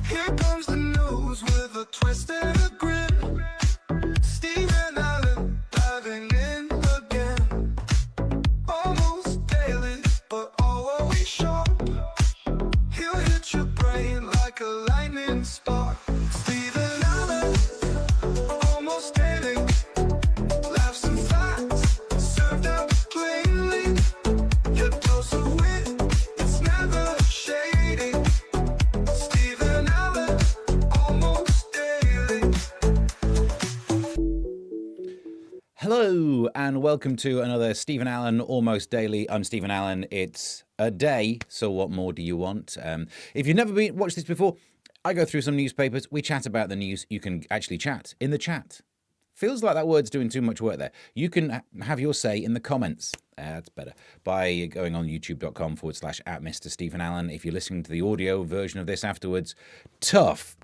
Here comes the news with a twist and a grin. Stephen Allen diving in again. Almost daily, but always sharp. He'll hit your brain like a lightning spark. Stephen Allen, almost daily. Laughs and facts, served up plainly. Your dose of wit, it's never shady. Stephen Allen, almost daily. Hello and welcome to another Stephen Allen Almost Daily. I'm Stephen Allen. It's a day, so what more do you want? If you've never watched this before, I go through some newspapers. We chat about the news. You can actually chat in the chat. Feels like that word's doing too much work there. You can have your say in the comments. That's better. By going on youtube.com/at Mr. Stephen Allen. If you're listening to the audio version of this afterwards, tough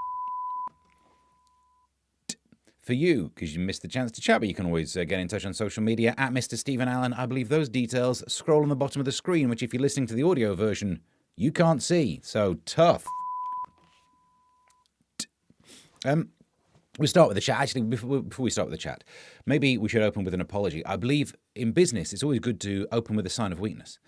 for you, because you missed the chance to chat, but you can always get in touch on social media at Mr. Stephen Allen. I believe those details scroll on the bottom of the screen, which if you're listening to the audio version, you can't see. So tough. We start with the chat. Actually, before we start with the chat, maybe we should open with an apology. I believe in business, it's always good to open with a sign of weakness.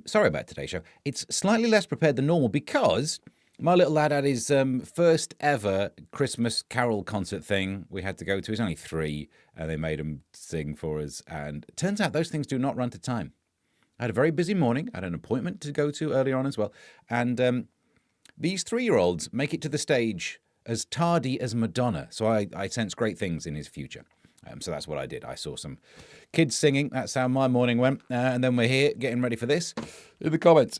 Sorry about today's show. It's slightly less prepared than normal because my little lad had his first ever Christmas carol concert thing we had to go to. He's only 3, and they made him sing for us. And it turns out those things do not run to time. I had a very busy morning. I had an appointment to go to earlier on as well. And these 3-year-olds make it to the stage as tardy as Madonna. So I sense great things in his future. So that's what I did. I saw some kids singing. That's how my morning went. And then we're here getting ready for this in the comments.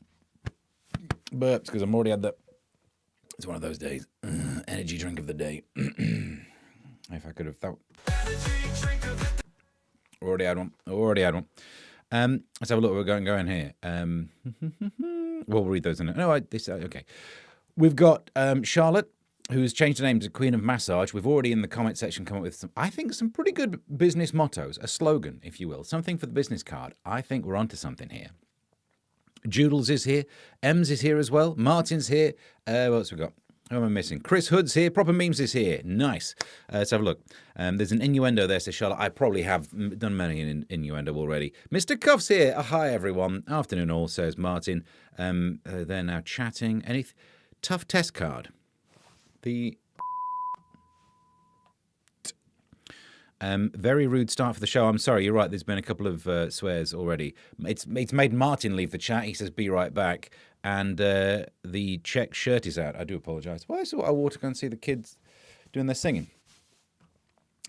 Burps, because I'm already had the... It's one of those days. Energy drink of the day. If I could have thought. Already had one. Let's have a look. We're going here. We'll read those in. No, okay. We've got Charlotte, who's changed her name to Queen of Massage. We've already in the comment section come up with some pretty good business mottos, a slogan, if you will, something for the business card. I think we're onto something here. Joodles is here. Ems is here as well. Martin's here. What else we got? Who am I missing? Chris Hood's here. Proper Memes is here. Nice. Let's have a look. There's an innuendo there, says Charlotte. I probably have done many innuendo already. Mr. Cuff's here. Hi, everyone. Afternoon all, says Martin. They're now chatting. Any tough test card? Very rude start for the show. I'm sorry, you're right. There's been a couple of swears already. It's made Martin leave the chat. He says, be right back. And the check shirt is out. I do apologise. Why is I water go and see the kids doing their singing?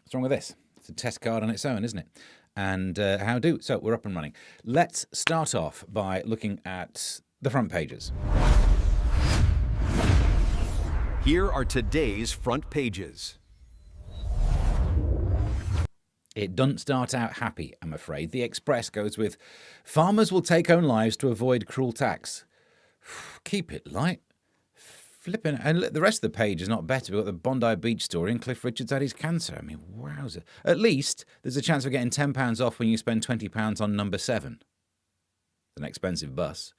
What's wrong with this? It's a test card on its own, isn't it? And how do? So we're up and running. Let's start off by looking at the front pages. Here are today's front pages. It doesn't start out happy, I'm afraid. The Express goes with, farmers will take own lives to avoid cruel tax. Keep it light. Flipping. And the rest of the page is not better. We've got the Bondi Beach story and Cliff Richard's had his cancer. I mean, wowzer. At least there's a chance of getting £10 off when you spend £20 on number 7. It's an expensive bus.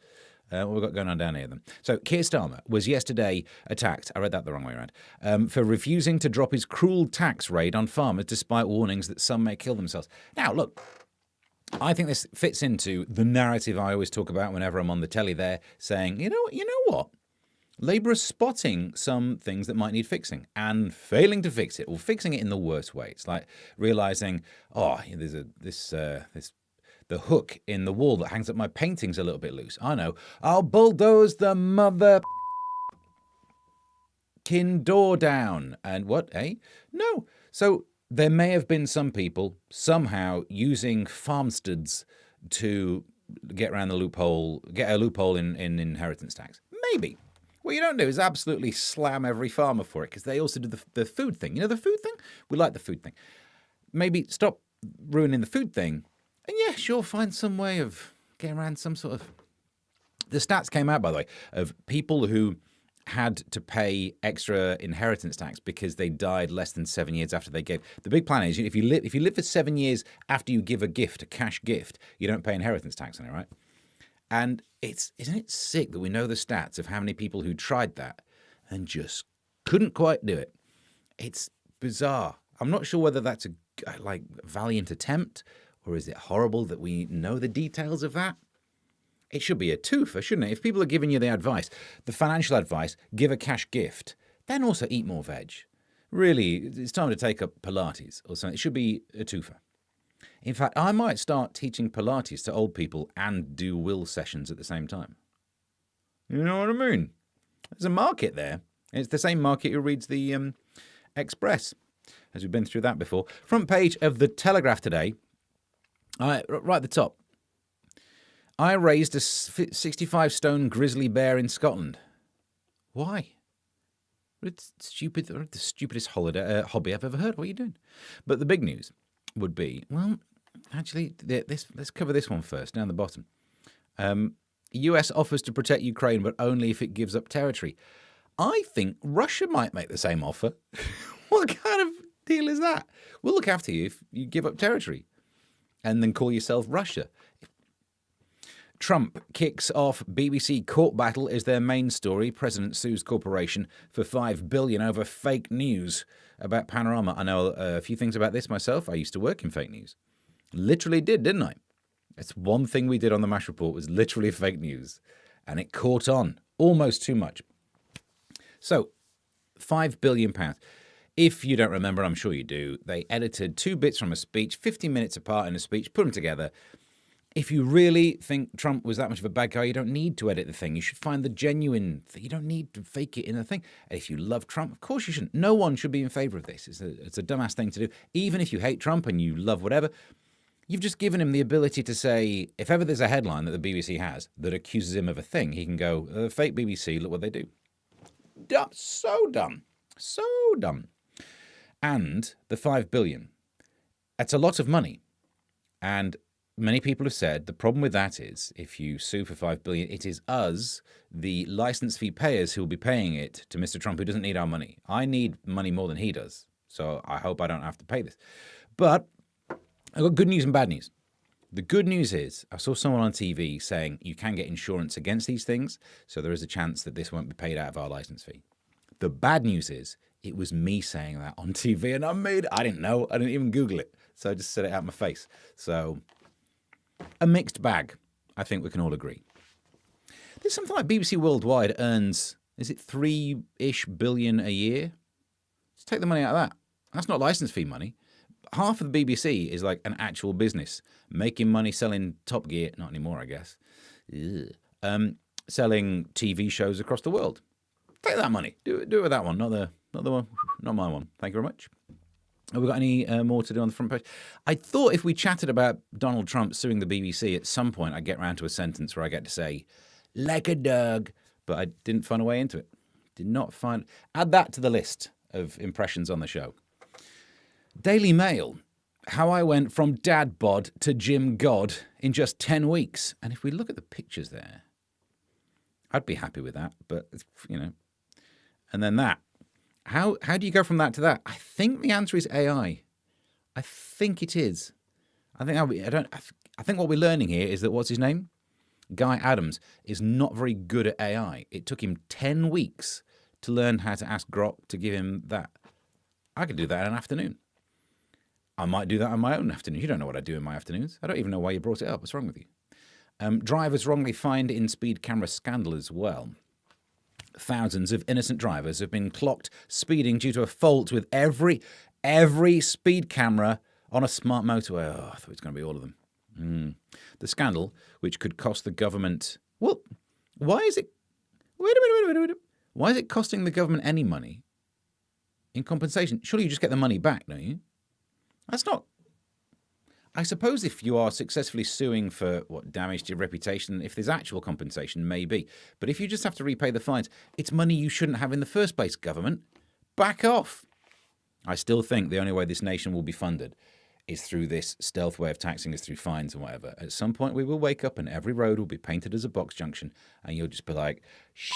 What we've got going on down here then. So Keir Starmer was yesterday attacked, I read that the wrong way around, for refusing to drop his cruel tax raid on farmers despite warnings that some may kill themselves. Now, look, I think this fits into the narrative I always talk about whenever I'm on the telly there, saying, you know what? Labour is spotting some things that might need fixing and failing to fix it, or fixing it in the worst way. It's like realising, there's the hook in the wall that hangs up my paintings a little bit loose. I know. I'll bulldoze the mother door down. And what, eh? No. So there may have been some people somehow using farmsteads to get around the loophole, get a loophole in inheritance tax. Maybe. What you don't do is absolutely slam every farmer for it, because they also do the food thing. You know the food thing? We like the food thing. Maybe stop ruining the food thing. And yeah, sure, find some way of getting around some sort of... The stats came out, by the way, of people who had to pay extra inheritance tax because they died less than 7 years after they gave. The big plan is if you live for 7 years after you give a gift, a cash gift, you don't pay inheritance tax on it, right? And isn't it sick that we know the stats of how many people who tried that and just couldn't quite do it? It's bizarre. I'm not sure whether that's a valiant attempt or is it horrible that we know the details of that? It should be a twofer, shouldn't it? If people are giving you the advice, the financial advice, give a cash gift, then also eat more veg. Really, it's time to take up Pilates or something. It should be a twofer. In fact, I might start teaching Pilates to old people and do will sessions at the same time. You know what I mean? There's a market there. It's the same market who reads the Express, as we've been through that before. Front page of the Telegraph today, right at the top. I raised a 65-stone grizzly bear in Scotland. Why? It's stupid. The stupidest hobby I've ever heard. What are you doing? But the big news would be, well, actually, let's cover this one first, down the bottom. US offers to protect Ukraine, but only if it gives up territory. I think Russia might make the same offer. What kind of deal is that? We'll look after you if you give up territory and then call yourself Russia. Trump kicks off BBC court battle is their main story. President sues corporation for $5 billion over fake news about Panorama. I know a few things about this myself. I used to work in fake news. Literally did, didn't I? It's one thing we did on the MASH report was literally fake news. And it caught on almost too much. So, £5 billion. If you don't remember, I'm sure you do, they edited 2 bits from a speech, 15 minutes apart in a speech, put them together. If you really think Trump was that much of a bad guy, you don't need to edit the thing. You should find the genuine thing. You don't need to fake it in a thing. And if you love Trump, of course you shouldn't. No one should be in favor of this. It's a dumbass thing to do. Even if you hate Trump and you love whatever, you've just given him the ability to say, if ever there's a headline that the BBC has that accuses him of a thing, he can go, fake BBC, look what they do. Dumb. So dumb. So dumb. And the $5 billion. That's a lot of money. And many people have said the problem with that is if you sue for $5 billion, it is us, the license fee payers, who will be paying it to Mr. Trump, who doesn't need our money. I need money more than he does. So I hope I don't have to pay this. But I've got good news and bad news. The good news is I saw someone on TV saying you can get insurance against these things. So there is a chance that this won't be paid out of our license fee. The bad news is it was me saying that on TV and I didn't know. I didn't even Google it. So I just said it out my face. So a mixed bag, I think we can all agree. There's something like BBC Worldwide earns, is it 3-ish billion a year? Let's take the money out of that. That's not license fee money. Half of the BBC is like an actual business, making money selling Top Gear, not anymore, I guess, selling TV shows across the world. Take that money. Do it with that one, not the one, not my one. Thank you very much. Have we got any more to do on the front page? I thought if we chatted about Donald Trump suing the BBC, at some point I'd get round to a sentence where I get to say, like a dog, but I didn't find a way into it. Did not find... Add that to the list of impressions on the show. Daily Mail, how I went from dad bod to Jim God in just 10 weeks. And if we look at the pictures there, I'd be happy with that, but, you know. And then that. How do you go from that to that? I think the answer is AI. I think it is. I think what we're learning here is that, what's his name? Guy Adams is not very good at AI. It took him 10 weeks to learn how to ask Grok to give him that. I could do that in an afternoon. I might do that on my own afternoon. You don't know what I do in my afternoons. I don't even know why you brought it up. What's wrong with you? Drivers wrongly fined in speed camera scandal as well. Thousands of innocent drivers have been clocked speeding due to a fault with every speed camera on a smart motorway. Oh, I thought it was going to be all of them. The scandal, which could cost the government... Well, why is it... Wait a minute. Why is it costing the government any money in compensation? Surely you just get the money back, don't you? That's not... I suppose if you are successfully suing for damage to your reputation, if there's actual compensation, maybe. But if you just have to repay the fines, it's money you shouldn't have in the first place, government. Back off. I still think the only way this nation will be funded is through this stealth way of taxing us through fines and whatever. At some point we will wake up and every road will be painted as a box junction and you'll just be like, shh.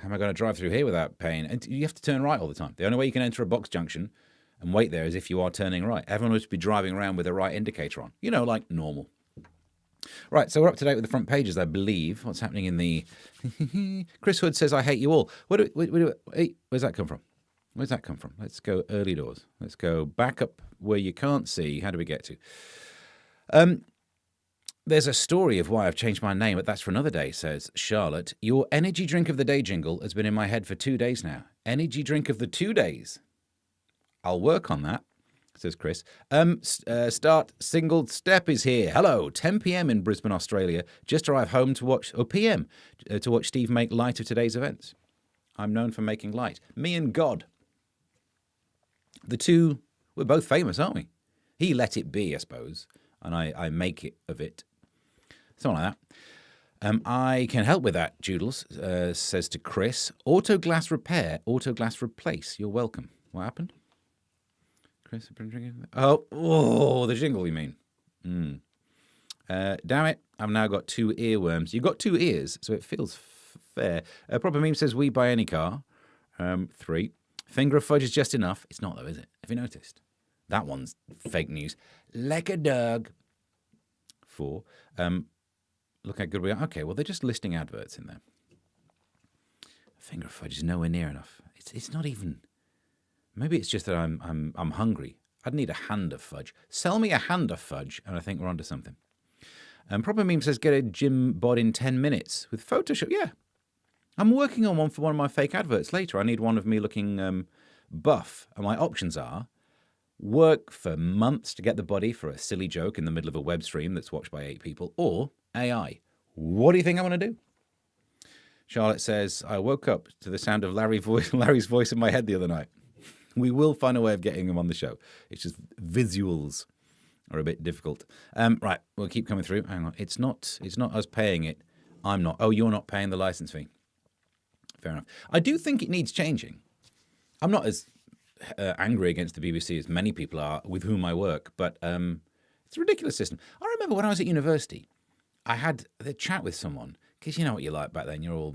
how am I going to drive through here without paying? And you have to turn right all the time. The only way you can enter a box junction and wait there is if you are turning right. Everyone would be driving around with the right indicator on. Like normal. Right, so we're up to date with the front pages, I believe. What's happening in the... Chris Hood says, I hate you all. Where's that come from? Where's that come from? Let's go early doors. Let's go back up where you can't see. How do we get to? There's a story of why I've changed my name, but that's for another day, says Charlotte. Your energy drink of the day jingle has been in my head for 2 days now. Energy drink of the 2 days. I'll work on that, says Chris. Start single step is here. Hello, 10 p.m. in Brisbane, Australia. Just arrived home to watch, p.m. To watch Steve make light of today's events. I'm known for making light. Me and God. The two, we're both famous, aren't we? He let it be, I suppose, and I make it of it. Something like that. I can help with that, Joodles, says to Chris. Auto glass repair, auto glass replace. You're welcome. What happened? Chris, the jingle, you mean? Damn it, I've now got 2 earworms. You've got 2 ears, so it feels fair. Proper Meme says, we buy any car. 3. Finger of fudge is just enough. It's not, though, is it? Have you noticed? That one's fake news. Like a dog. 4. Look how good we are. Okay, well, they're just listing adverts in there. Finger of fudge is nowhere near enough. It's not even... Maybe it's just that I'm hungry. I'd need a hand of fudge. Sell me a hand of fudge, and I think we're onto something. Proper Meme says, get a gym bod in 10 minutes with Photoshop. Yeah. I'm working on one for one of my fake adverts later. I need one of me looking buff. And my options are work for months to get the body for a silly joke in the middle of a web stream that's watched by 8 people, or AI. What do you think I'm going to do? Charlotte says, I woke up to the sound of Larry's voice in my head the other night. We will find a way of getting him on the show. It's just visuals are a bit difficult. Right, we'll keep coming through. Hang on. It's not us paying it. I'm not. Oh, you're not paying the license fee. Fair enough. I do think it needs changing. I'm not as angry against the BBC as many people are with whom I work, but it's a ridiculous system. I remember when I was at university, I had a chat with someone, because you know what you're like back then. You're all,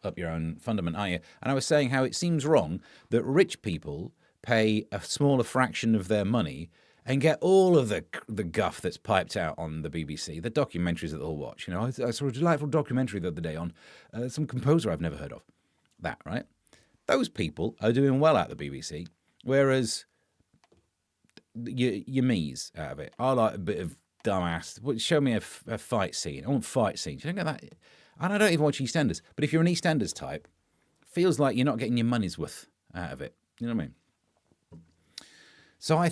up your own fundament, aren't you? And I was saying how it seems wrong that rich people pay a smaller fraction of their money and get all of the guff that's piped out on the BBC, the documentaries that they'll watch. I saw a delightful documentary the other day on some composer I've never heard of. That, right? Those people are doing well at the BBC, whereas your me's out of it. I like a bit of dumbass. Show me a fight scene. I want fight scenes. You don't get that. And I don't even watch EastEnders. But if you're an EastEnders type, feels like you're not getting your money's worth out of it. You know what I mean?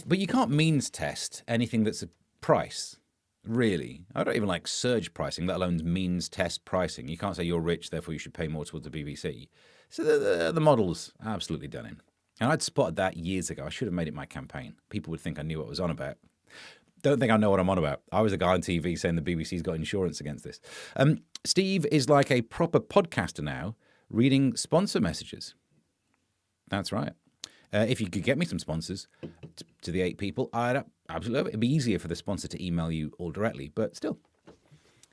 But you can't means test anything that's a price, really. I don't even like surge pricing, let alone means test pricing. You can't say you're rich, therefore you should pay more towards the BBC. So the model's absolutely done in. And I'd spotted that years ago. I should have made it my campaign. People would think I knew what I was on about. Don't think I know what I'm on about. I was a guy on TV saying the BBC's got insurance against this. Steve is like a proper podcaster now, reading sponsor messages. That's right. If you could get me some sponsors to the 8 people, I'd absolutely love it. It'd be easier for the sponsor to email you all directly, but still.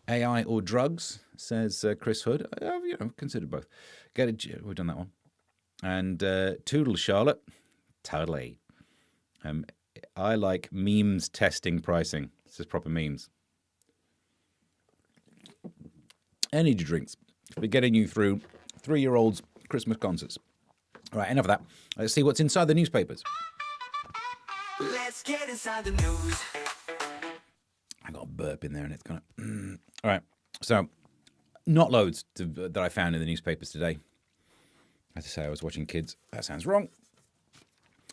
AI or drugs, says Chris Hood. I've considered both. We've done that one. And Toodle Charlotte. Totally. I like memes testing pricing. This is proper memes. Energy drinks. We're getting you through 3-year-olds' Christmas concerts. All right, enough of that. Let's see what's inside the newspapers. Let's get inside the news. I got a burp in there and it's kind of... All right, so not loads that I found in the newspapers today. As I say, I was watching kids. That sounds wrong.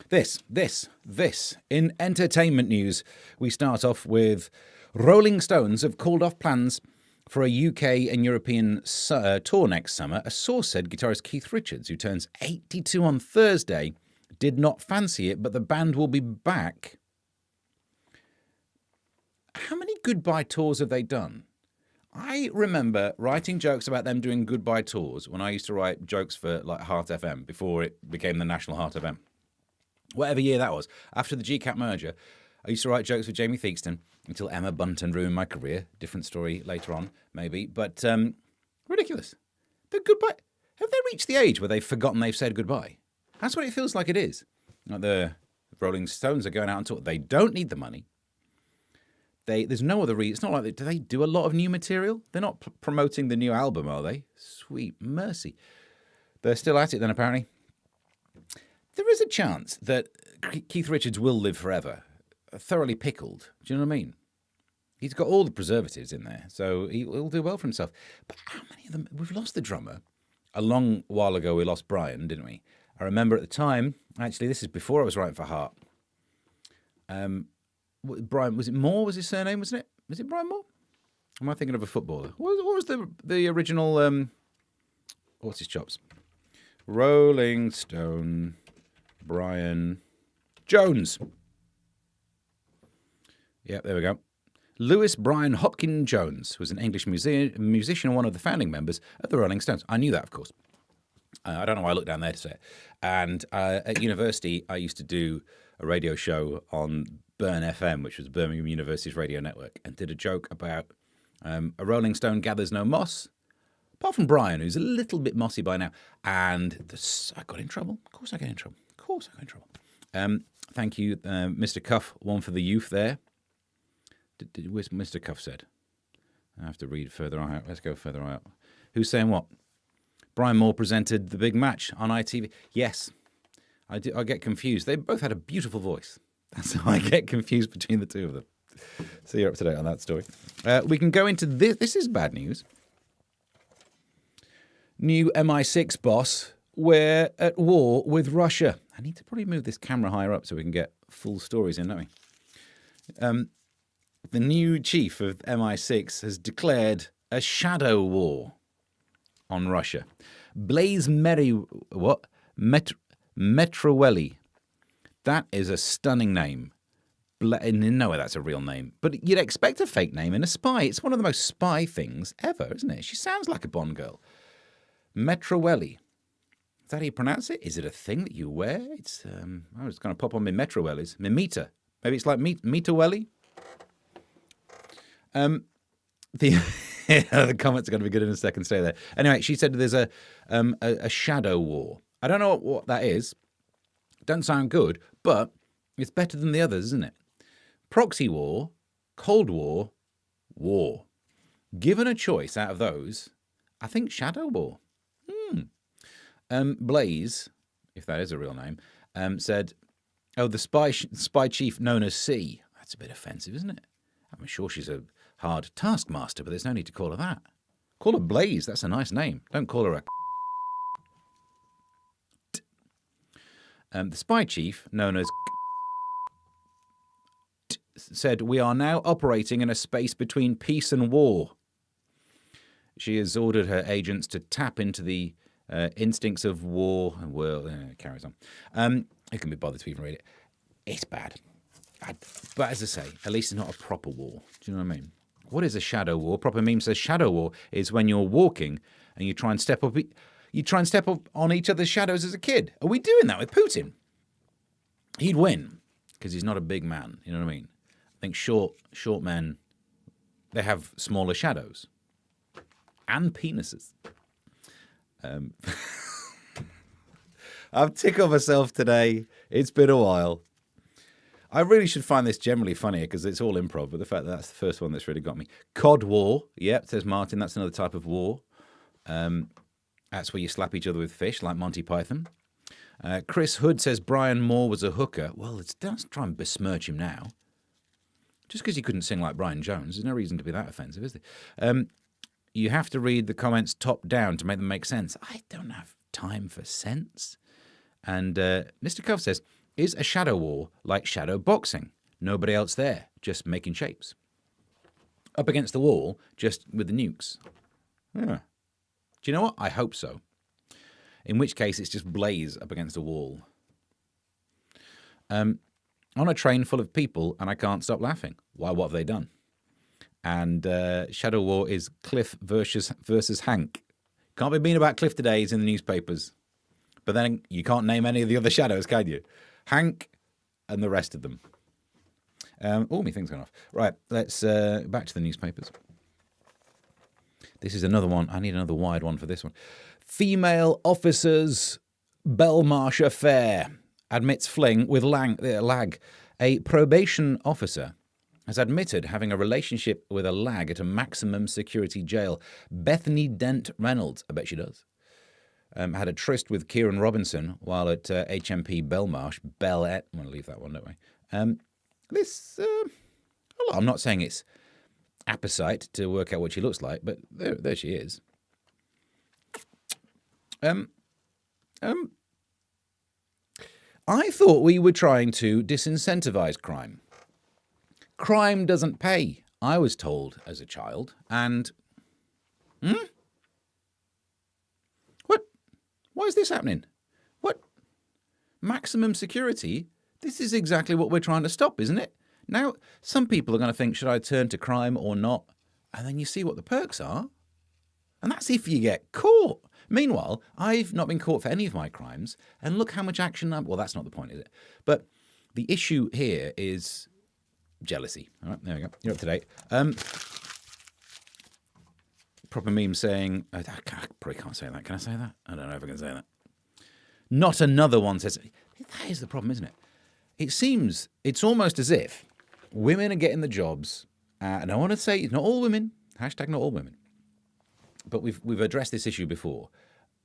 This. In entertainment news, we start off with Rolling Stones have called off plans for a UK and European tour next summer. A source said guitarist Keith Richards, who turns 82 on Thursday, did not fancy it, but the band will be back. How many goodbye tours have they done? I remember writing jokes about them doing goodbye tours when I used to write jokes for like Heart FM before it became the National Heart FM. Whatever year that was. After the GCAP merger, I used to write jokes with Jamie Theakston until Emma Bunton ruined my career. Different story later on, maybe. But ridiculous. The goodbye. Have they reached the age where they've forgotten they've said goodbye? That's what it feels like it is. Like the Rolling Stones are going out on tour. They don't need the money. There's no other reason. It's not like do they do a lot of new material? They're not promoting the new album, are they? Sweet mercy. They're still at it then, apparently. There is a chance that Keith Richards will live forever, thoroughly pickled. Do you know what I mean? He's got all the preservatives in there, so he'll do well for himself. But how many of them? We've lost the drummer. A long while ago, we lost Brian, didn't we? I remember at the time, actually, this is before I was writing for Heart. Brian, was it Moore was his surname, wasn't it? Was it Brian Moore? Am I thinking of a footballer? What was the original, what's his chops? Rolling Stone, Brian Jones. Yeah, there we go. Lewis Brian Hopkins Jones was an English musician and one of the founding members of the Rolling Stones. I knew that, of course. I don't know why I looked down there to say it. And at university, I used to do a radio show on Burn FM, which was Birmingham University's radio network, and did a joke about a Rolling Stone gathers no moss, apart from Brian, who's a little bit mossy by now. And I got in trouble. Of course I got in trouble. Of course I got in trouble. Thank you, Mr. Cuff, one for the youth there. Where's Mr. Cuff said? I have to read further out. Let's go further out. Who's saying what? Brian Moore presented the big match on ITV. Yes, I get confused. They both had a beautiful voice. That's how I get confused between the two of them. So you're up to date on that story. We can go into this. This is bad news. New MI6 boss. We're at war with Russia. I need to probably move this camera higher up so we can get full stories in, don't we? The new chief of MI6 has declared a shadow war on Russia. Blaise Metrowelli. That is a stunning name. No way that's a real name. But you'd expect a fake name in a spy. It's one of the most spy things ever, isn't it? She sounds like a Bond girl. Metrowelli. Is that how you pronounce it? Is it a thing that you wear? It's I was going to pop on my Metrowellies. My meter. Maybe it's like Meterwelly. The comments are going to be good in a second. Stay there. Anyway, she said there's a shadow war. I don't know what that is. Doesn't sound good, but it's better than the others, isn't it? Proxy war, Cold War, war. Given a choice out of those, I think shadow war. Blaise, if that is a real name, said, "Oh, the spy chief known as C." That's a bit offensive, isn't it? I'm sure she's a hard taskmaster, but there's no need to call her that. Call her Blaise. That's a nice name. Don't call her a... The spy chief, known as... said, "We are now operating in a space between peace and war." She has ordered her agents to tap into the instincts of war. Well, carries on. It can be bothered to even read it. It's bad. But as I say, at least it's not a proper war. Do you know what I mean? What is a shadow war? Proper meme says shadow war is when you're walking and you try and step up. You try and step up on each other's shadows as a kid. Are we doing that with Putin? He'd win because he's not a big man. You know what I mean? I think short men, they have smaller shadows and penises. I've tickled myself today. It's been a while. I really should find this generally funnier because it's all improv, but the fact that that's the first one that's really got me. Cod war. Yep, says Martin. That's another type of war. That's where you slap each other with fish, like Monty Python. Chris Hood says Brian Moore was a hooker. Well, let's try and besmirch him now. Just because he couldn't sing like Brian Jones, there's no reason to be that offensive, is there? You have to read the comments top down to make them make sense. I don't have time for sense. And Mr. Cove says, is a shadow war like shadow boxing? Nobody else there, just making shapes. Up against the wall, just with the nukes. Yeah. Do you know what? I hope so. In which case, it's just Blaise up against a wall. On a train full of people, and I can't stop laughing. Why? What have they done? And Shadow War is Cliff versus Hank. Can't be mean about Cliff today. He's in the newspapers. But then you can't name any of the other shadows, can you? Hank and the rest of them. My thing's gone off. Right, let's back to the newspapers. This is another one. I need another wide one for this one. Female officers Belmarsh affair. Admits fling with lag. A probation officer has admitted having a relationship with a lag at a maximum security jail. Bethany Dent Reynolds, I bet she does, had a tryst with Kieran Robinson while at HMP Belmarsh. I'm going to leave that one, don't we? I'm not saying it's apposite to work out what she looks like, but there she is. I thought we were trying to disincentivize crime. Crime doesn't pay, I was told as a child. And... What? Why is this happening? What? Maximum security? This is exactly what we're trying to stop, isn't it? Now, some people are going to think, should I turn to crime or not? And then you see what the perks are. And that's if you get caught. Meanwhile, I've not been caught for any of my crimes. And look how much action well, that's not the point, is it? But the issue here is jealousy. All right, there we go. You're up to date. Proper meme saying, I probably can't say that. Can I say that? I don't know if I can say that. Not another one says, that is the problem, isn't it? It seems, it's almost as if women are getting the jobs. And I want to say, not all women, hashtag not all women. But we've addressed this issue before.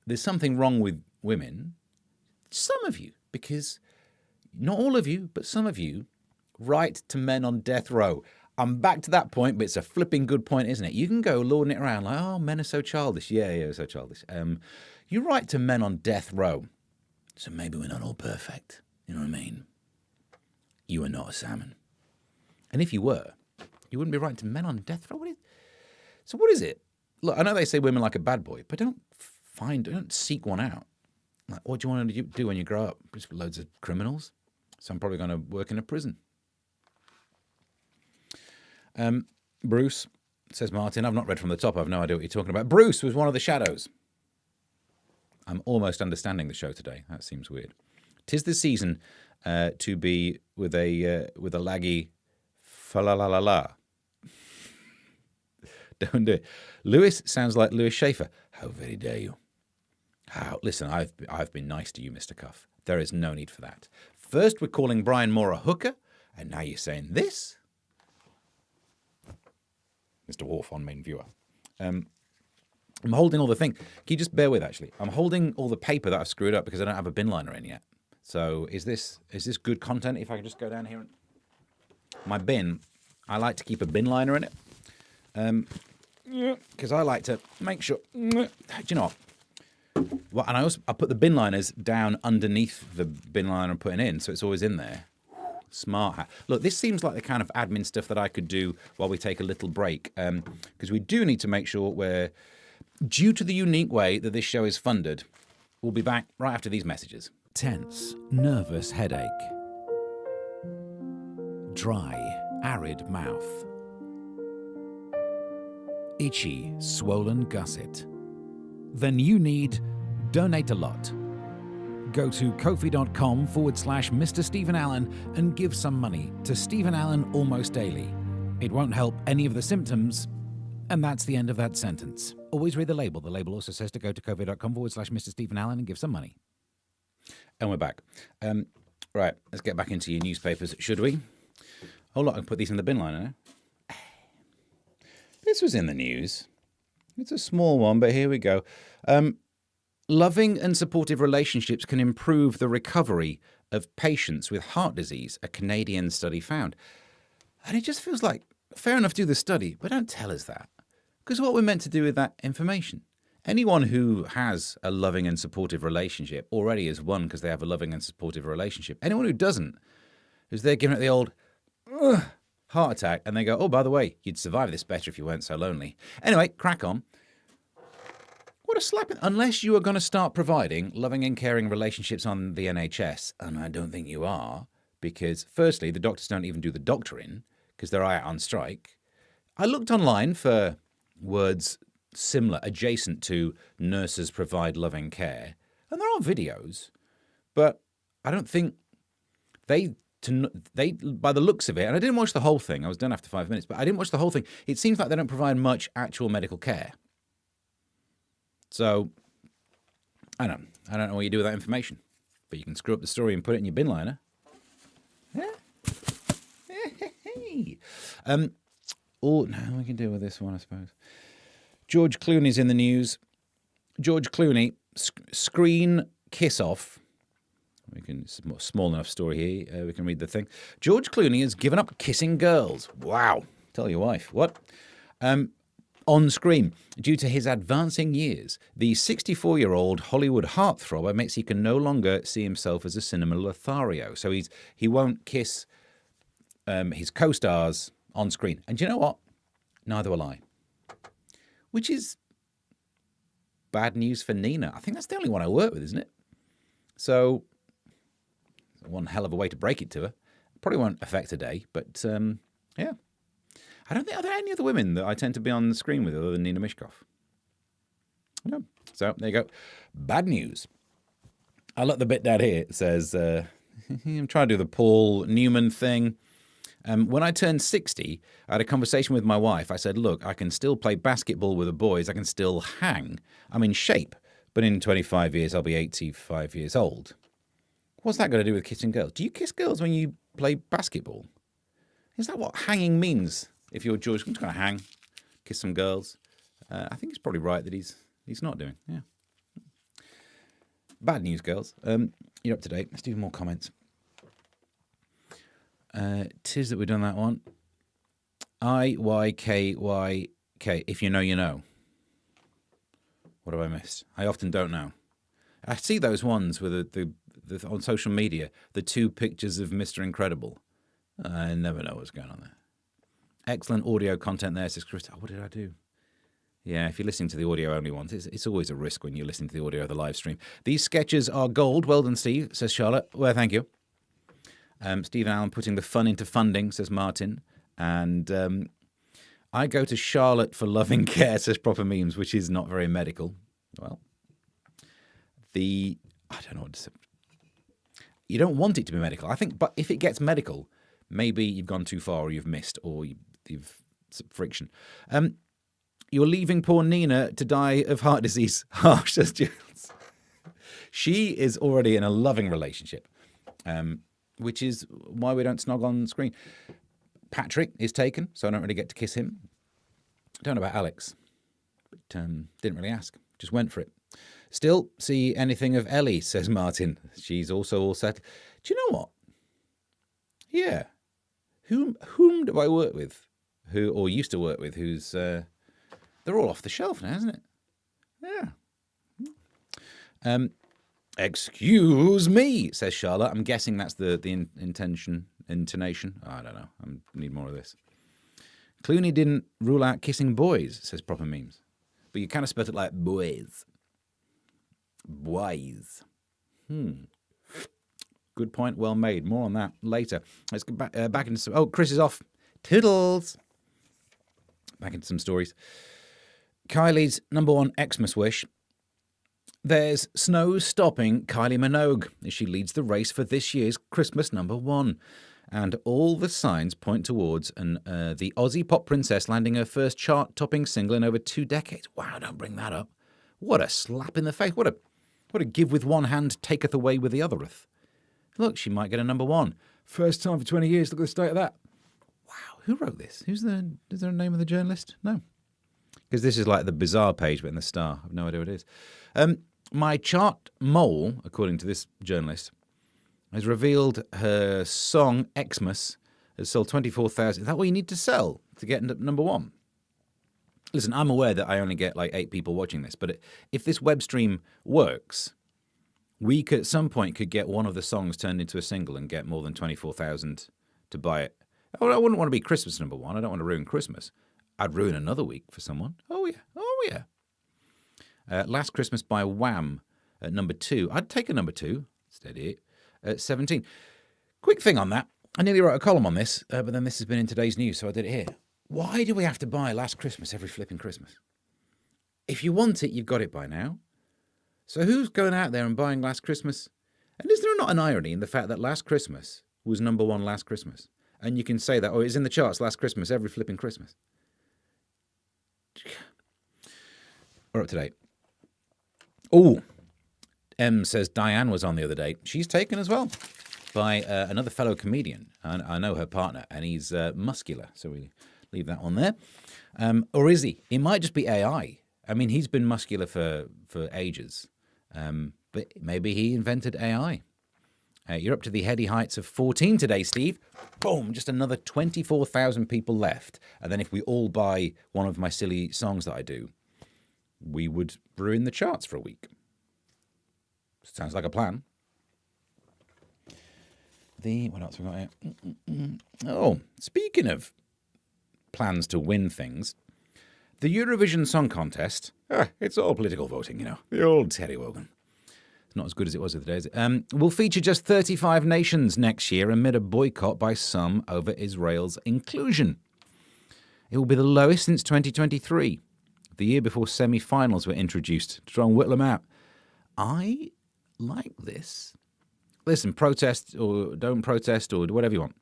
There's something wrong with women. Some of you, because not all of you, but some of you write to men on death row. I'm back to that point, but it's a flipping good point, isn't it? You can go lording it around like, oh, men are so childish. Yeah, so childish. You write to men on death row. So maybe we're not all perfect. You know what I mean? You are not a salmon. And if you were, you wouldn't be writing to men on death row. So what is it? Look, I know they say women like a bad boy, but don't seek one out. Like, what do you want to do when you grow up? Just loads of criminals. So I'm probably going to work in a prison. Bruce, says Martin, I've not read from the top. I've no idea what you're talking about. Bruce was one of the shadows. I'm almost understanding the show today. That seems weird. 'Tis the season to be with a laggy fa-la-la-la-la. Don't do it. Lewis sounds like Lewis Schaefer. How very dare you? Listen, I've been nice to you, Mr. Cuff. There is no need for that. First, we're calling Brian Moore a hooker, and now you're saying this? Mr. Wolf on main viewer. I'm holding all the thing. Can you just bear with, actually? I'm holding all the paper that I've screwed up because I don't have a bin liner in yet. So is this good content if I can just go down here? My bin, I like to keep a bin liner in it. Because I like to make sure. Do you know what? Well, and I put the bin liners down underneath the bin liner I'm putting in, so it's always in there. Smart hat. Look, this seems like the kind of admin stuff that I could do while we take a little break, because we do need to make sure we're, due to the unique way that this show is funded, we'll be back right after these messages. Tense, nervous headache. Dry, arid mouth. Itchy, swollen gusset. Then you need Donate a Lot. Go to kofi.com/Mr. Stephen Allen and give some money to Stephen Allen almost daily. It won't help any of the symptoms, and that's the end of that sentence. Always read the label. The label also says to go to kofi.com/Mr. Stephen Allen and give some money. And we're back. Right, let's get back into your newspapers, should we? Oh, look, I can put these in the bin liner now. This was in the news. It's a small one, but here we go. Loving and supportive relationships can improve the recovery of patients with heart disease, a Canadian study found. And it just feels like, fair enough, do the study, but don't tell us that. Because what we're meant to do with that information? Anyone who has a loving and supportive relationship already is one because they have a loving and supportive relationship. Anyone who doesn't, who's there giving it the old heart attack, and they go, oh, by the way, you'd survive this better if you weren't so lonely. Anyway, crack on. What a slap. Unless you are going to start providing loving and caring relationships on the NHS, and I don't think you are, because firstly, the doctors don't even do the doctoring because they're out on strike. I looked online for words similar, adjacent to nurses provide loving care, and there are videos, but I don't think they, by the looks of it, and I didn't watch the whole thing, I was done after 5 minutes, but I didn't watch the whole thing. It seems like they don't provide much actual medical care. So I don't know what you do with that information, but you can screw up the story and put it in your bin liner. Yeah. All now we can deal with this one, I suppose. George Clooney's in the news. George Clooney, screen kiss off. It's a small enough story here. We can read the thing. George Clooney has given up kissing girls. Wow. Tell your wife. What? On screen, due to his advancing years, the 64-year-old Hollywood heartthrobber admits he can no longer see himself as a cinema Lothario. So he won't kiss his co-stars on screen. And do you know what? Neither will I. Which is bad news for Nina. I think that's the only one I work with, isn't it? So, one hell of a way to break it to her. Probably won't affect her day, but yeah. I don't think, are there any other women that I tend to be on the screen with other than Nina Mishkov? No. So, there you go. Bad news. I like the bit down here. It says, I'm trying to do the Paul Newman thing. When I turned 60, I had a conversation with my wife. I said, look, I can still play basketball with the boys. I can still hang. I'm in shape. But in 25 years, I'll be 85 years old. What's that got to do with kissing girls? Do you kiss girls when you play basketball? Is that what hanging means? If you're George, I'm just going to hang, kiss some girls. I think it's probably right that he's not doing. Yeah. Bad news, girls. You're up to date. Let's do more comments. Tis that we've done that one. IYKYK. If you know, you know. What have I missed? I often don't know. I see those ones with the on social media, the two pictures of Mr. Incredible. I never know what's going on there. Excellent audio content there, says Chris. Oh, what did I do? Yeah, if you're listening to the audio only ones, it's always a risk when you're listening to the audio of the live stream. These sketches are gold. Well done, Steve, says Charlotte. Well, thank you. Stephen Allen putting the fun into funding, says Martin. And I go to Charlotte for loving care, says Proper Memes, which is not very medical. Well, I don't know what to say. You don't want it to be medical, I think, but if it gets medical, maybe you've gone too far or you've missed or you've friction. You're leaving poor Nina to die of heart disease. Harsh, says Jules. She is already in a loving relationship. Which is why we don't snog on screen. Patrick is taken, so I don't really get to kiss him. Don't know about Alex, but didn't really ask. Just went for it. Still see anything of Ellie, says Martin. She's also all set. Do you know what? Yeah. Whom do I work with? Or used to work with? Who's they're all off the shelf now, isn't it? Yeah. Excuse me, says Charlotte. I'm guessing that's the intonation. I don't know. I need more of this. Clooney didn't rule out kissing boys, says Proper Memes. But you kind of spelled it like boys. Boys. Good point, well made. More on that later. Let's get back into some... Oh, Chris is off. Toodles. Back into some stories. Kylie's number one Xmas wish. There's snow stopping Kylie Minogue as she leads the race for this year's Christmas number one. And all the signs point towards the Aussie pop princess landing her first chart-topping single in over 2 decades. Wow, don't bring that up. What a slap in the face. What a give with one hand, taketh away with the othereth. Look, she might get a number one. First time for 20 years. Look at the state of that. Wow, who wrote this? Is there a name of the journalist? No. Because this is like the bizarre page, but in the Star. I have no idea what it is. My chart mole, according to this journalist, has revealed her song Xmas has sold 24,000. Is that what you need to sell to get number one? Listen, I'm aware that I only get like 8 people watching this, but if this web stream works, we could at some point could get one of the songs turned into a single and get more than 24,000 to buy it. Oh, I wouldn't want to be Christmas number one. I don't want to ruin Christmas. I'd ruin another week for someone. Oh, yeah. Last Christmas by Wham at number 2. I'd take a number 2. Steady. At 17. Quick thing on that. I nearly wrote a column on this, but then this has been in today's news, so I did it here. Why do we have to buy Last Christmas every flipping Christmas? If you want it, you've got it by now. So who's going out there and buying Last Christmas? And is there not an irony in the fact that Last Christmas was number one last Christmas? And you can say that, it's in the charts last Christmas, every flipping Christmas. We're up to date. Oh, M says Diane was on the other day. She's taken as well by another fellow comedian. I know her partner, and he's muscular, so we leave that on there. Or is he? It might just be AI. I mean, he's been muscular for ages, but maybe he invented AI. You're up to the heady heights of 14 today, Steve. Boom, just another 24,000 people left. And then if we all buy one of my silly songs that I do, we would ruin the charts for a week. Sounds like a plan. What else we got here? Oh, speaking of plans to win things, the Eurovision Song Contest, it's all political voting, you know. The old Terry Wogan. It's not as good as it was the other days. Will feature just 35 nations next year amid a boycott by some over Israel's inclusion. It will be the lowest since 2023, the year before semi-finals were introduced to try and whittle them out. I like this. Listen, protest or don't protest or do whatever you want.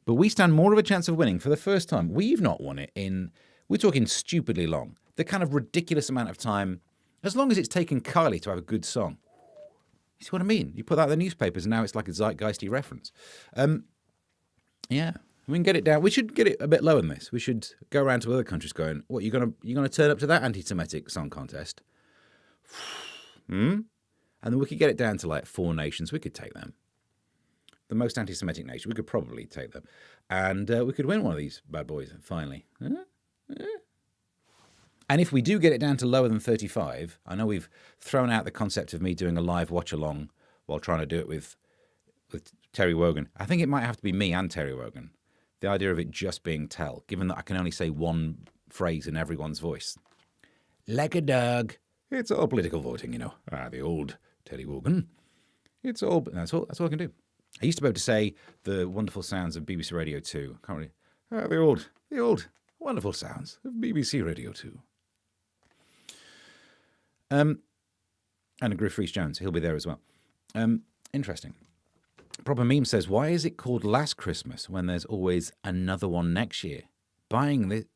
But we stand more of a chance of winning for the first time. We've not won it in, we're talking stupidly long. The kind of ridiculous amount of time, as long as it's taken Kylie to have a good song. You see what I mean? You put that in the newspapers and now it's like a zeitgeisty reference. Yeah, we can get it down. We should get it a bit lower than this. We should go around to other countries going, what, you're gonna turn up to that anti-Semitic song contest? And then we could get it down to like 4 nations. We could take them. The most anti-Semitic nation. We could probably take them. And we could win one of these bad boys, finally. And if we do get it down to lower than 35, I know we've thrown out the concept of me doing a live watch-along while trying to do it with Terry Wogan. I think it might have to be me and Terry Wogan. The idea of it just being Tell, given that I can only say one phrase in everyone's voice. Like a dog. It's all political voting, you know. The old Terry Wogan. It's all, that's all I can do. I used to be able to say the wonderful sounds of BBC Radio 2. Can't really. The old wonderful sounds of BBC Radio 2. And a Griff Rhys-Jones. He'll be there as well. Interesting. Proper Meme says, why is it called Last Christmas when there's always another one next year? Buying it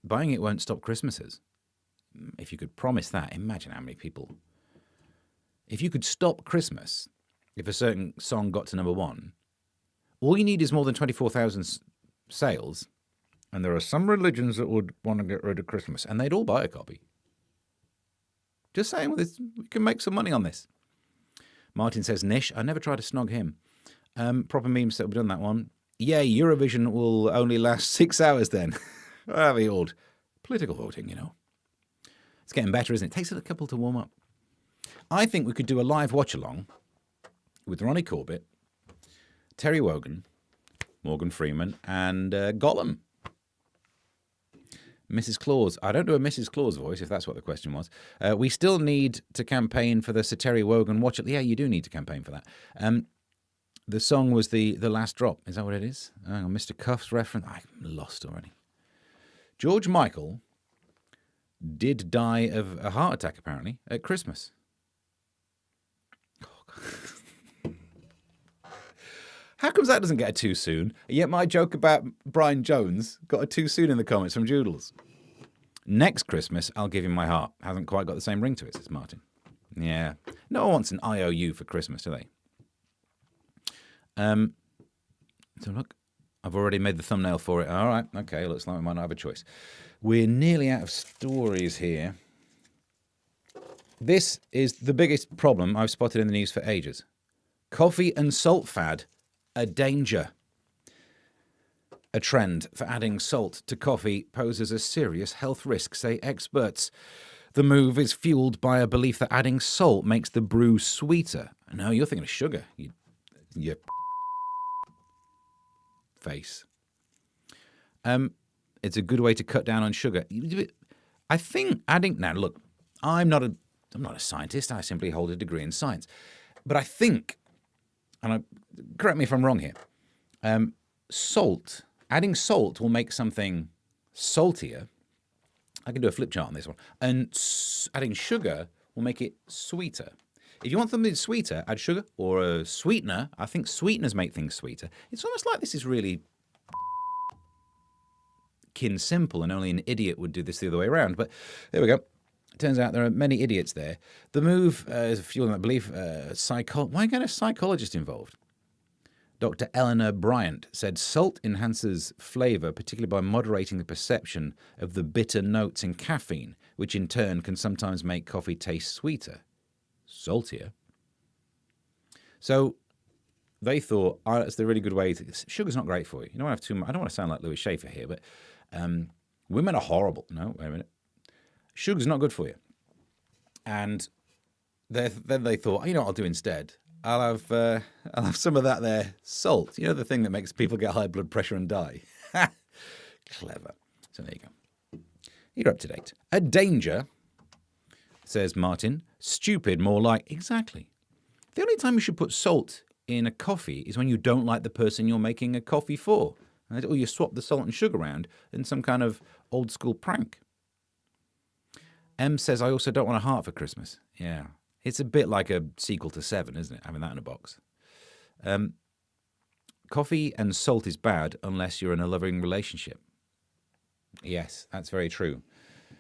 won't stop Christmases. If you could promise that, imagine how many people. If you could stop Christmas, if a certain song got to number 1, all you need is more than 24,000 sales, and there are some religions that would want to get rid of Christmas, and they'd all buy a copy. Just saying, we can make some money on this. Martin says, Nish, I never tried to snog him. Proper Meme said, we've done that one. Yeah, Eurovision will only last 6 hours then. The old political voting, you know. It's getting better, isn't it? It takes a couple to warm up. I think we could do a live watch-along with Ronnie Corbett, Terry Wogan, Morgan Freeman, and Gollum. Mrs. Claus. I don't do a Mrs. Claus voice, if that's what the question was. We still need to campaign for the Sir Terry Wogan watch. Yeah, you do need to campaign for that. The song was the last drop. Is that what it is? Mr. Cuff's reference. I'm lost already. George Michael did die of a heart attack, apparently, at Christmas. Oh, how comes that doesn't get a too soon? Yet my joke about Brian Jones got a too soon in the comments from Joodles. Next Christmas, I'll give him my heart. Hasn't quite got the same ring to it, says Martin. Yeah. No one wants an IOU for Christmas, do they? So look, I've already made the thumbnail for it. All right, okay, looks like we might not have a choice. We're nearly out of stories here. This is the biggest problem I've spotted in the news for ages. Coffee and salt fad, a danger. A trend for adding salt to coffee poses a serious health risk, say experts. The move is fueled by a belief that adding salt makes the brew sweeter. No, you're thinking of sugar. You face. It's a good way to cut down on sugar. I think adding... Now, look, I'm not a scientist. I simply hold a degree in science. But I think, correct me if I'm wrong here, adding salt will make something saltier. I can do a flip chart on this one. And adding sugar will make it sweeter. If you want something sweeter, add sugar or a sweetener. I think sweeteners make things sweeter. It's almost like this is really simple and only an idiot would do this the other way around. But there we go. Turns out there are many idiots there. The move is fueling, I believe, why get a psychologist involved? Dr. Eleanor Bryant said salt enhances flavour, particularly by moderating the perception of the bitter notes in caffeine, which in turn can sometimes make coffee taste sweeter. Saltier. So they thought, that's the really good way. Sugar's not great for you. You don't have too much. I don't want to sound like Louis Schaefer here, but women are horrible. No, wait a minute. Sugar's not good for you. And then they thought, you know what I'll do instead? I'll have some of that there salt. You know, the thing that makes people get high blood pressure and die. Clever. So there you go. You're up to date. A danger, says Martin. Stupid, more like. Exactly. The only time you should put salt in a coffee is when you don't like the person you're making a coffee for. Right? Or you swap the salt and sugar around in some kind of old school prank. M says, I also don't want a heart for Christmas. Yeah. It's a bit like a sequel to Seven, isn't it? Having that in a box. Coffee and salt is bad unless you're in a loving relationship. Yes, that's very true.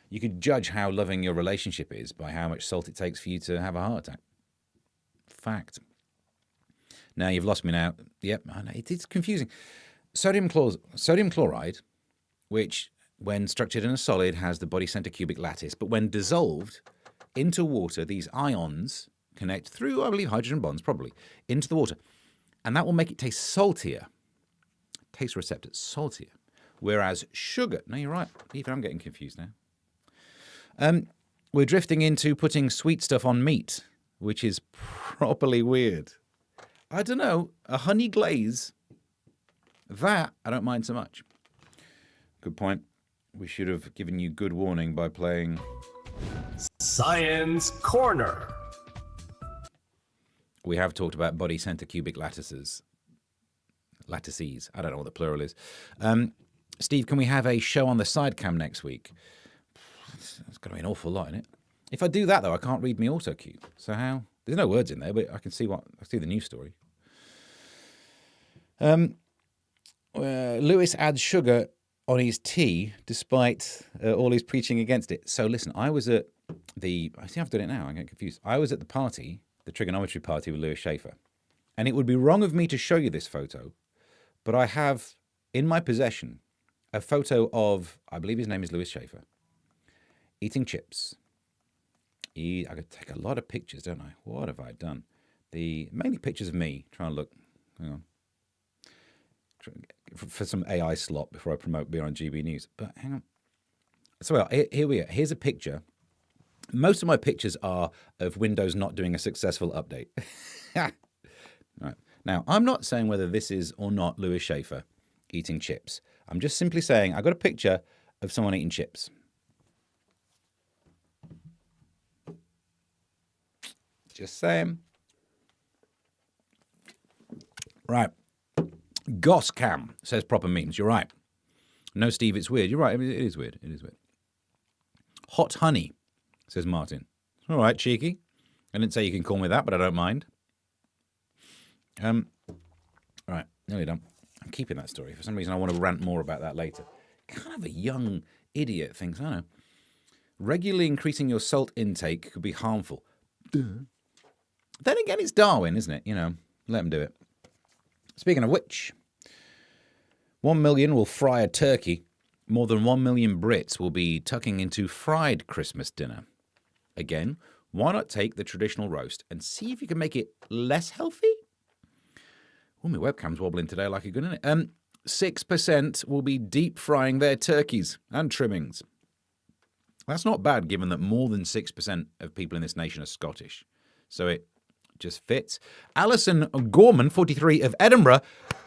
You could judge how loving your relationship is by how much salt it takes for you to have a heart attack. Fact. Now, you've lost me now. Yep, I know, it's confusing. Sodium chloride, which, when structured in a solid, has the body center cubic lattice, but when dissolved into water, these ions connect through, I believe, hydrogen bonds, probably, into the water. And that will make it taste saltier. Taste receptors, saltier. Whereas sugar, no, you're right. Even I'm getting confused now. We're drifting into putting sweet stuff on meat, which is properly weird. I don't know, a honey glaze, that I don't mind so much. Good point. We should have given you good warning by playing Science Corner. We have talked about body center cubic lattices. Lattices. I don't know what the plural is. Steve, can we have a show on the side cam next week? It's going to be an awful lot, isn't it? If I do that, though, I can't read me auto cue. So how? There's no words in there, but I can see the news story. Lewis adds sugar on his tea, despite all his preaching against it. So listen, I was at I see I've done it now, I'm getting confused. I was at the party, the trigonometry party with Lewis Schaefer. And it would be wrong of me to show you this photo, but I have in my possession a photo of, I believe his name is Lewis Schaefer, eating chips. I could take a lot of pictures, don't I? What have I done? Mainly pictures of me trying to look, hang on, for some AI slot before I promote being on GB News. But hang on. So here we are. Here's a picture. Most of my pictures are of Windows not doing a successful update. Right. Now, I'm not saying whether this is or not Lewis Schaefer eating chips. I'm just simply saying I got a picture of someone eating chips. Just saying. Right. Goscam says proper memes. You're right. No, Steve, it's weird. You're right. It is weird. It is weird. Hot honey, says Martin. All right, cheeky. I didn't say you can call me that, but I don't mind. Right, nearly done. I'm keeping that story. For some reason, I want to rant more about that later. Kind of a young idiot thinks, I don't know. Regularly increasing your salt intake could be harmful. Then again, it's Darwin, isn't it? You know, let him do it. Speaking of which, 1 million will fry a turkey. More than 1 million Brits will be tucking into fried Christmas dinner. Again, why not take the traditional roast and see if you can make it less healthy? Oh, my webcam's wobbling today like a good, isn't it? 6% will be deep frying their turkeys and trimmings. That's not bad, given that more than 6% of people in this nation are Scottish. So it just fits. Alison Gorman, 43, of Edinburgh.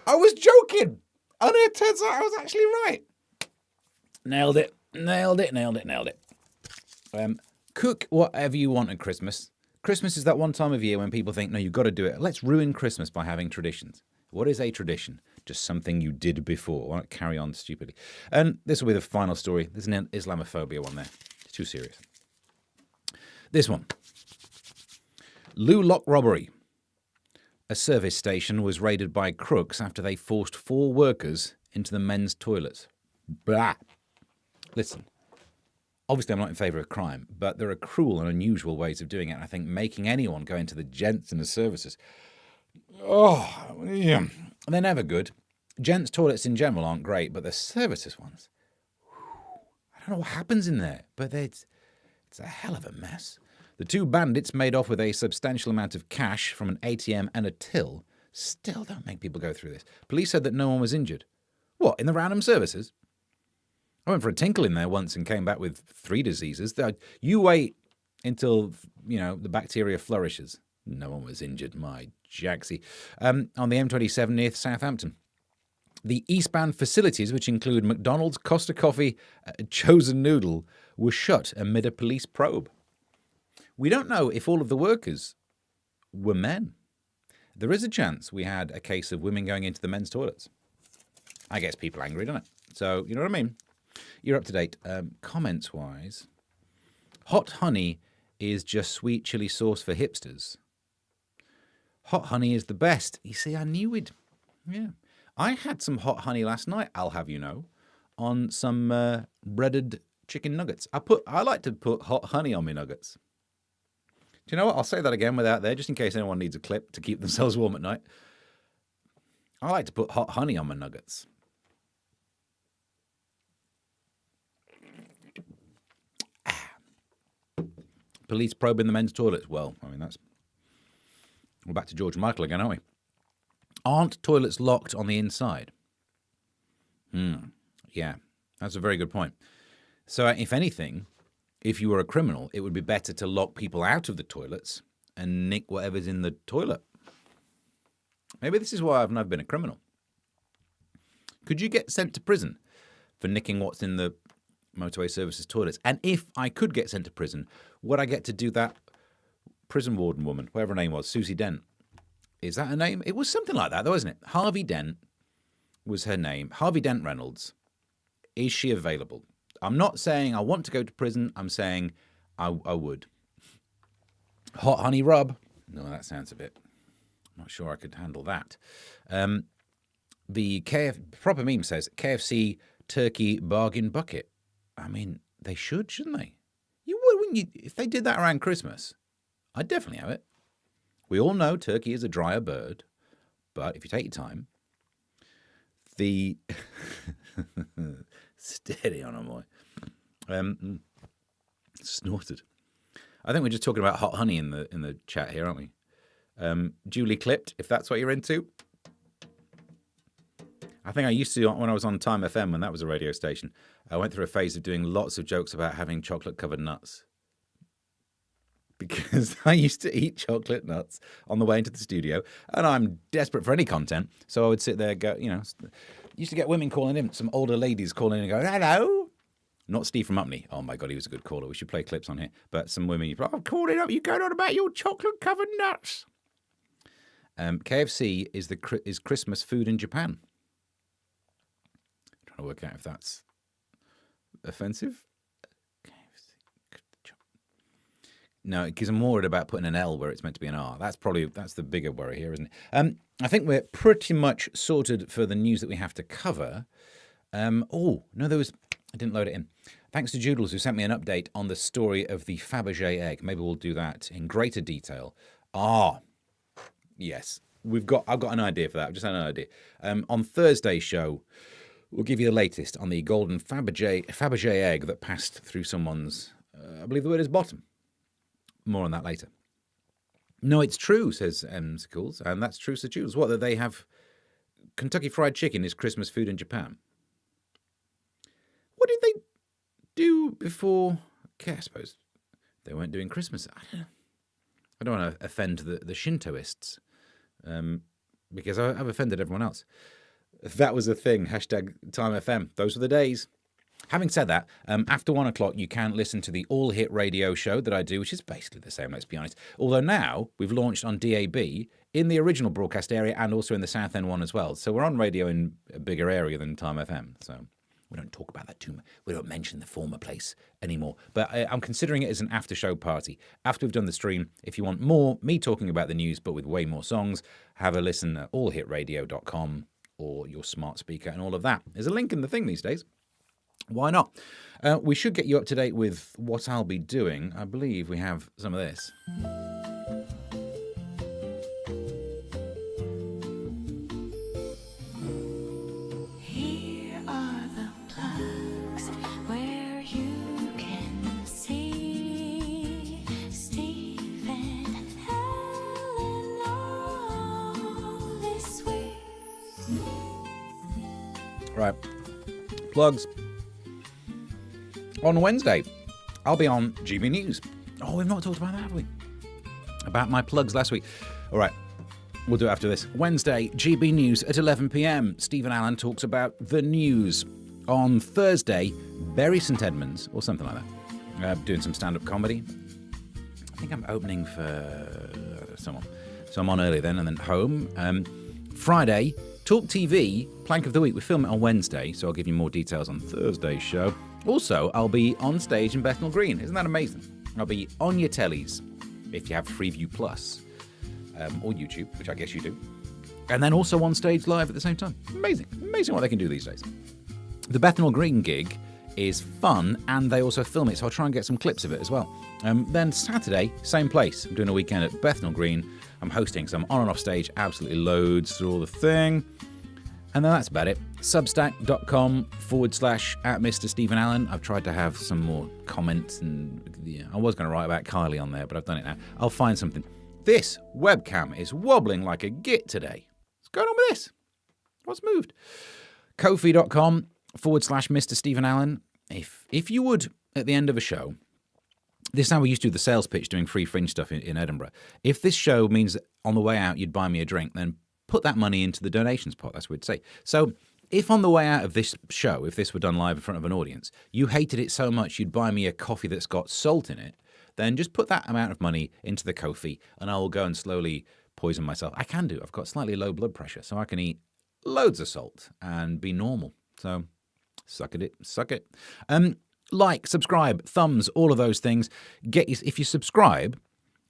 I was joking. And it turns out I was actually right. Nailed it. Cook whatever you want at Christmas. Christmas is that one time of year when people think, no, you've got to do it. Let's ruin Christmas by having traditions. What is a tradition? Just something you did before. Why not carry on stupidly? And this will be the final story. There's an Islamophobia one there. It's too serious. This one. Lou Lock robbery. A service station was raided by crooks after they forced 4 workers into the men's toilets. Blah. Listen. Obviously, I'm not in favour of crime, but there are cruel and unusual ways of doing it. And I think making anyone go into the gents and the services, yeah, they're never good. Gents' toilets in general aren't great, but the services ones, I don't know what happens in there, but it's a hell of a mess. The two bandits made off with a substantial amount of cash from an ATM and a till. Still don't make people go through this. Police said that no one was injured. What, in the random services? I went for a tinkle in there once and came back with 3 diseases. You wait until, the bacteria flourishes. No one was injured, my jacksy. On the M27 near Southampton. The eastbound facilities, which include McDonald's, Costa Coffee, Chosen Noodle, were shut amid a police probe. We don't know if all of the workers were men. There is a chance we had a case of women going into the men's toilets. I guess people are angry, don't it? So, you know what I mean? You're up to date. Comments-wise, hot honey is just sweet chili sauce for hipsters. Hot honey is the best. You see, I knew it. Yeah. I had some hot honey last night, I'll have you know, on some breaded chicken nuggets. I like to put hot honey on my nuggets. Do you know what? I'll say that again without there, just in case anyone needs a clip to keep themselves warm at night. I like to put hot honey on my nuggets. Police probing the men's toilets. Well, I mean, we're back to George Michael again, aren't we? Aren't toilets locked on the inside? Yeah, that's a very good point. So if anything, if you were a criminal, it would be better to lock people out of the toilets and nick whatever's in the toilet. Maybe this is why I've never been a criminal. Could you get sent to prison for nicking what's in the motorway services toilets? And if I could get sent to prison, would I get to do that prison warden woman, whatever her name was, Susie Dent? Is that her name? It was something like that, though, isn't it? Harvey Dent was her name. Harvey Dent Reynolds. Is she available? I'm not saying I want to go to prison. I'm saying I would. Hot honey rub. No, that sounds a bit... I'm not sure I could handle that. The proper meme says, KFC turkey bargain bucket. I mean, they shouldn't they? You would, wouldn't you? If they did that around Christmas, I'd definitely have it. We all know turkey is a drier bird, but if you take your time, the steady on, boy. Snorted. I think we're just talking about hot honey in the chat here, aren't we? Duly clipped, if that's what you're into. I think I used to, when I was on Time FM, when that was a radio station, I went through a phase of doing lots of jokes about having chocolate-covered nuts. Because I used to eat chocolate nuts on the way into the studio, and I'm desperate for any content, so I would sit there, go, used to get women calling in, some older ladies calling in and go, hello. Not Steve from Upney. Oh, my God, he was a good caller. We should play clips on here. But some women, I'm calling up, you going on about your chocolate-covered nuts. KFC is Christmas food in Japan. I'm trying to work out if that's offensive. No, because I'm worried about putting an L where it's meant to be an R. That's the bigger worry here, isn't it? I think we're pretty much sorted for the news that we have to cover. I didn't load it in. Thanks to Joodles, who sent me an update on the story of the Fabergé egg. Maybe we'll do that in greater detail. Yes. I've got an idea for that. I've just had an idea. On Thursday's show, we'll give you the latest on the golden Fabergé egg that passed through someone's, I believe the word is bottom. More on that later. No, it's true, says Schools, and that's true, says Jules. What, that they have Kentucky Fried Chicken is Christmas food in Japan? What did they do before? Okay, I suppose they weren't doing Christmas. I don't want to offend the Shintoists, because I've offended everyone else. That was a thing. Hashtag Time FM. Those were the days. Having said that, after 1 o'clock, you can listen to the all-hit radio show that I do, which is basically the same, let's be honest. Although now we've launched on DAB in the original broadcast area and also in the South End one as well. So we're on radio in a bigger area than Time FM. So we don't talk about that too much. We don't mention the former place anymore. But I'm considering it as an after-show party. After we've done the stream, if you want more, me talking about the news, but with way more songs, have a listen at allhitradio.com or your smart speaker and all of that. There's a link in the thing these days. Why not? We should get you up to date with what I'll be doing. I believe we have some of this. Here are the plugs where you can see Steve and Helen all this week. Right. Plugs. On Wednesday, I'll be on GB News. Oh, we've not talked about that, have we? About my plugs last week. All right, we'll do it after this. Wednesday, GB News at 11 p.m. Stephen Allen talks about the news. On Thursday, Bury St Edmunds, or something like that. Doing some stand-up comedy. I think I'm opening for someone. So I'm on early then, and then home. Friday, Talk TV, Plank of the Week. We film it on Wednesday, so I'll give you more details on Thursday's show. Also, I'll be on stage in Bethnal Green. Isn't that amazing? I'll be on your tellies, if you have Freeview Plus, or YouTube, which I guess you do. And then also on stage live at the same time. Amazing. Amazing what they can do these days. The Bethnal Green gig is fun, and they also film it, so I'll try and get some clips of it as well. Then Saturday, same place. I'm doing a weekend at Bethnal Green. I'm hosting, so I'm on and off stage, absolutely loads through all the thing. And then that's about it. Substack.com/@Mr. Stephen Allen. I've tried to have some more comments, and I was going to write about Kylie on there, but I've done it now. I'll find something. This webcam is wobbling like a git today. What's going on with this? What's moved? Ko-fi.com/Mr. Stephen Allen. If you would, at the end of a show, this is how we used to do the sales pitch doing free fringe stuff in Edinburgh. If this show means that on the way out you'd buy me a drink, then put that money into the donations pot. That's what we'd say. So if on the way out of this show, if this were done live in front of an audience, you hated it so much you'd buy me a coffee that's got salt in it, then just put that amount of money into the Ko-fi and I will go and slowly poison myself. I can do. I've got slightly low blood pressure, so I can eat loads of salt and be normal. So suck at it. Suck it. Like, subscribe, thumbs, all of those things. If you subscribe,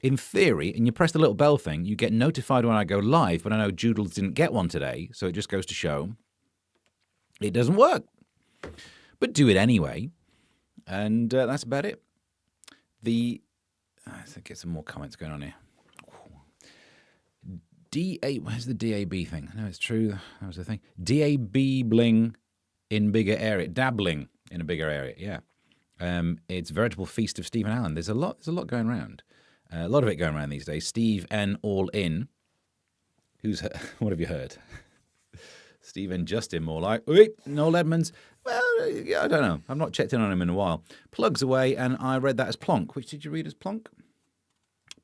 in theory, and you press the little bell thing, you get notified when I go live, but I know Joodles didn't get one today, so it just goes to show it doesn't work. But do it anyway. And that's about it. Let's get some more comments going on here. Where's the DAB thing? No, it's true. That was the thing. DAB bling in bigger area. Dabbling in a bigger area, yeah. It's a veritable feast of Stephen Allen. There's a lot going around. A lot of it going around these days. Steve N. All In. What have you heard? Steve N. Justin, more like. Noel Edmonds. Well, I don't know. I've not checked in on him in a while. Plugs away, and I read that as Plonk. Which did you read as Plonk?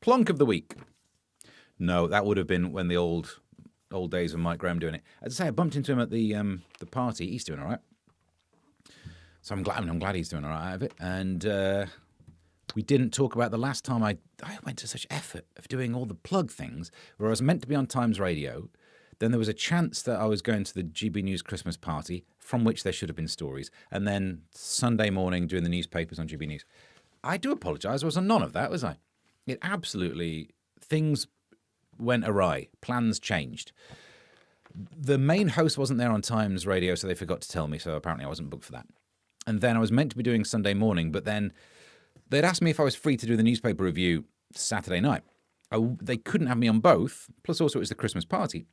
Plonk of the week. No, that would have been when the old days of Mike Graham doing it. As I say, I bumped into him at the party. He's doing all right. So I'm glad he's doing all right out of it. And we didn't talk about the last time I went to such effort of doing all the plug things where I was meant to be on Times Radio. Then there was a chance that I was going to the GB News Christmas party, from which there should have been stories. And then Sunday morning doing the newspapers on GB News. I do apologise. I was on none of that, was I? It absolutely, things went awry. Plans changed. The main host wasn't there on Times Radio, so they forgot to tell me. So apparently I wasn't booked for that. And then I was meant to be doing Sunday morning, but then they'd asked me if I was free to do the newspaper review Saturday night. They couldn't have me on both, plus also it was the Christmas party.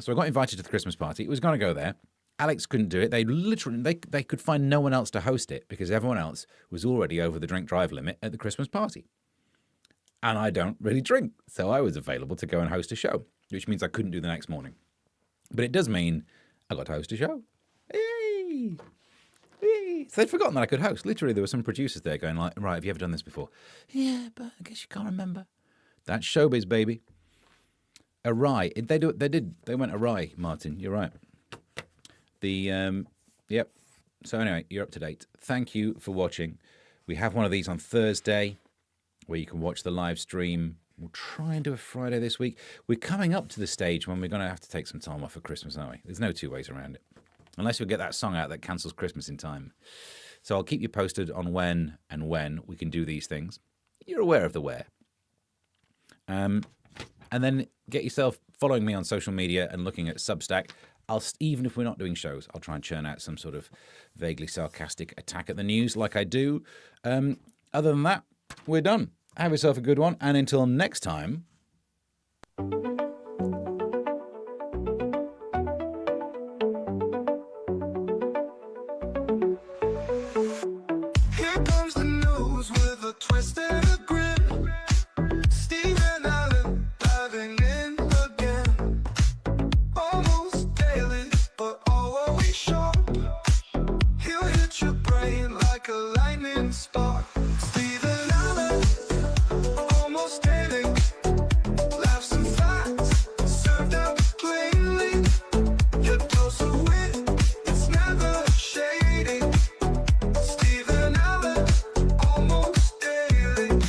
So I got invited to the Christmas party. It was going to go there. Alex couldn't do it. They could find no one else to host it because everyone else was already over the drink drive limit at the Christmas party. And I don't really drink, so I was available to go and host a show, which means I couldn't do the next morning. But it does mean I got to host a show. Yay! So they'd forgotten that I could host. Literally, there were some producers there going like, right, have you ever done this before? Yeah, but I guess you can't remember. That's showbiz, baby. Awry. They went awry, Martin. You're right. Yep. So anyway, you're up to date. Thank you for watching. We have one of these on Thursday where you can watch the live stream. We'll try and do a Friday this week. We're coming up to the stage when we're going to have to take some time off for Christmas, aren't we? There's no two ways around it. Unless we get that song out that cancels Christmas in time. So I'll keep you posted on when we can do these things. You're aware of the where. And then get yourself following me on social media and looking at Substack. even if we're not doing shows, I'll try and churn out some sort of vaguely sarcastic attack at the news like I do. Other than that, we're done. Have yourself a good one, and until next time. Here comes the news with a twist and a grin. Steve and Alan diving in again. Almost daily, but always sharp. He'll hit your brain like a lightning spark. Steve and Alan, almost daily. Laughs and facts, served up plainly. Your dose of wit, it's never shady. Stephen Allen, almost daily.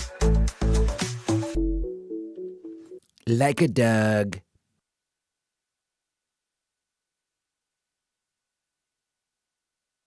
Like a dog.